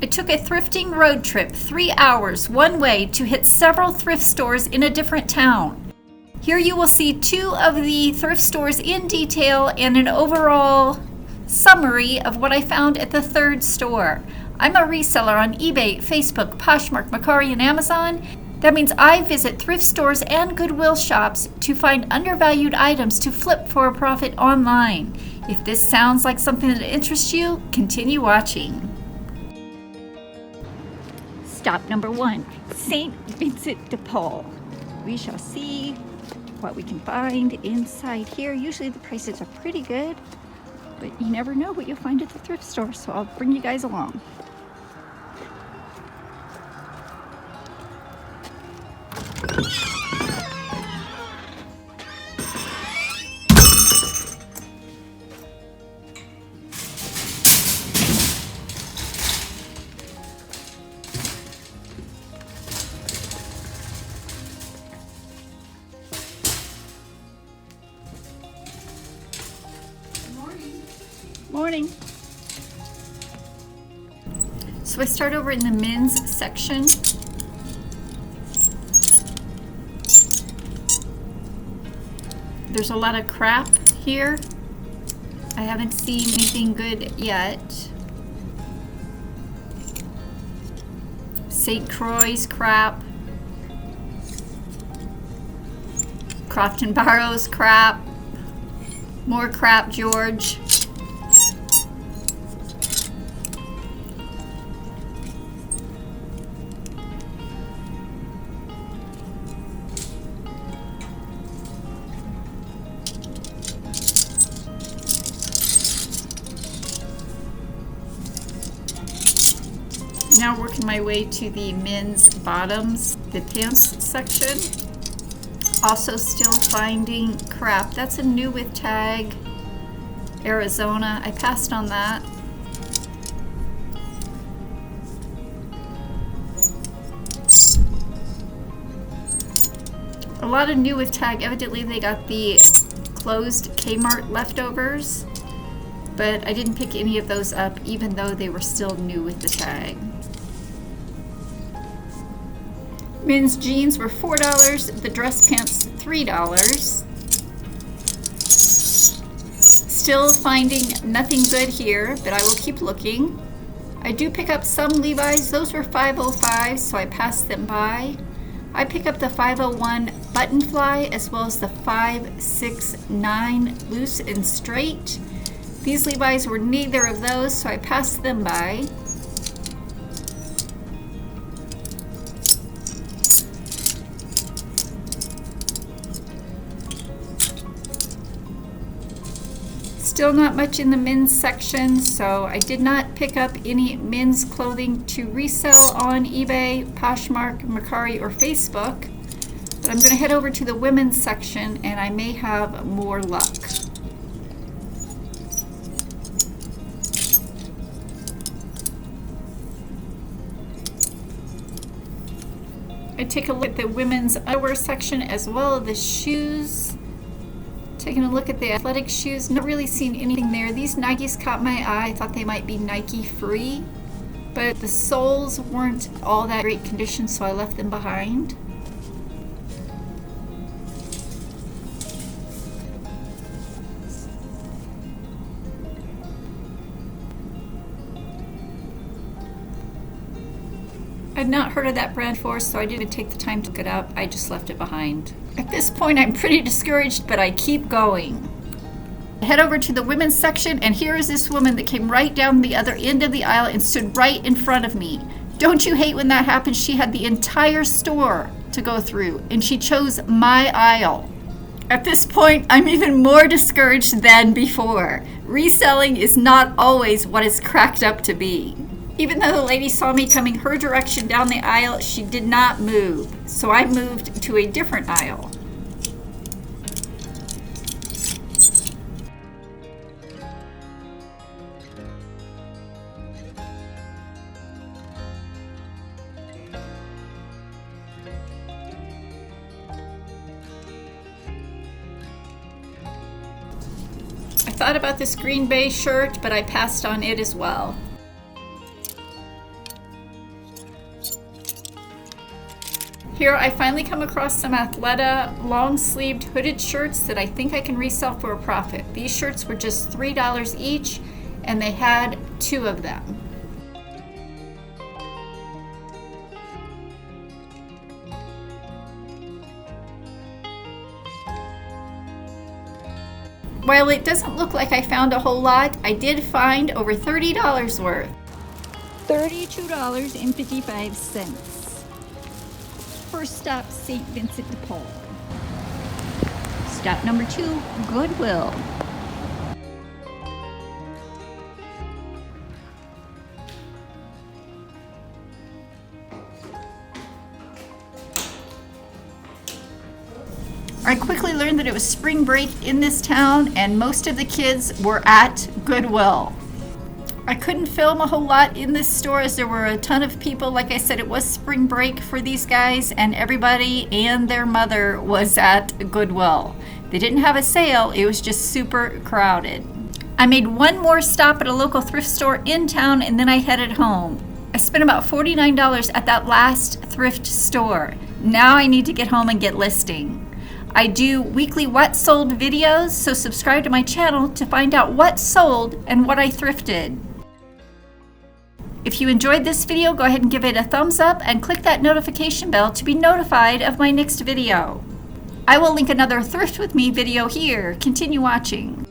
I took a thrifting road trip, 3 hours one way, to hit several thrift stores in a different town. Here you will see 2 of the thrift stores in detail and an overall summary of what I found at the 3rd store. I'm a reseller on eBay, Facebook, Poshmark, Mercari, and Amazon. That means I visit thrift stores and Goodwill shops to find undervalued items to flip for a profit online. If this sounds like something that interests you, continue watching. Stop number 1, St. Vincent de Paul. We shall see what we can find inside here. Usually the prices are pretty good, but you never know what you'll find at the thrift store, so I'll bring you guys along. Morning. So I start over in the men's section. There's a lot of crap here. I haven't seen anything good yet. St. Croix's crap. Croft & Barrow's crap. More crap, George. Now working my way to the men's bottoms, the pants section. Also still finding crap. That's a new with tag, Arizona. I passed on that. A lot of new with tag. Evidently they got the closed Kmart leftovers, but I didn't pick any of those up even though they were still new with the tag. Men's jeans were $4, the dress pants $3. Still finding nothing good here, but I will keep looking. I do pick up some Levi's. Those were $5.05, so I passed them by. I pick up the $5.01 button fly as well as the $5.69 loose and straight. These Levi's were neither of those, so I passed them by. Still not much in the men's section, so I did not pick up any men's clothing to resell on eBay, Poshmark, Mercari, or Facebook. But I'm going to head over to the women's section and I may have more luck. I take a look at the women's underwear section as well as the shoes. Taking a look at the athletic shoes, not really seeing anything there. These Nikes caught my eye. I thought they might be Nike free, but the soles weren't all that great condition, so I left them behind. I'd not heard of that brand before, so I didn't take the time to look it up. I just left it behind. At this point, I'm pretty discouraged, but I keep going. I head over to the women's section, and here is this woman that came right down the other end of the aisle and stood right in front of me. Don't you hate when that happens? She had the entire store to go through, and she chose my aisle. At this point, I'm even more discouraged than before. Reselling is not always what it's cracked up to be. Even though the lady saw me coming her direction down the aisle, she did not move. So I moved to a different aisle. I thought about this green bay shirt, but I passed on it as well. Here I finally come across some Athleta long-sleeved hooded shirts that I think I can resell for a profit. These shirts were just $3 each, and they had 2 of them. While it doesn't look like I found a whole lot, I did find over $30 worth. $32.55. First stop, St. Vincent de Paul. Stop number 2, Goodwill. I quickly learned that it was spring break in this town and most of the kids were at Goodwill. I couldn't film a whole lot in this store as there were a ton of people. Like I said, it was spring break for these guys and everybody and their mother was at Goodwill. They didn't have a sale, it was just super crowded. I made one more stop at a local thrift store in town and then I headed home. I spent about $49 at that last thrift store. Now I need to get home and get listing. I do weekly what sold videos, so subscribe to my channel to find out what sold and what I thrifted. If you enjoyed this video, go ahead and give it a thumbs up and click that notification bell to be notified of my next video. I will link another Thrift With Me video here. Continue watching.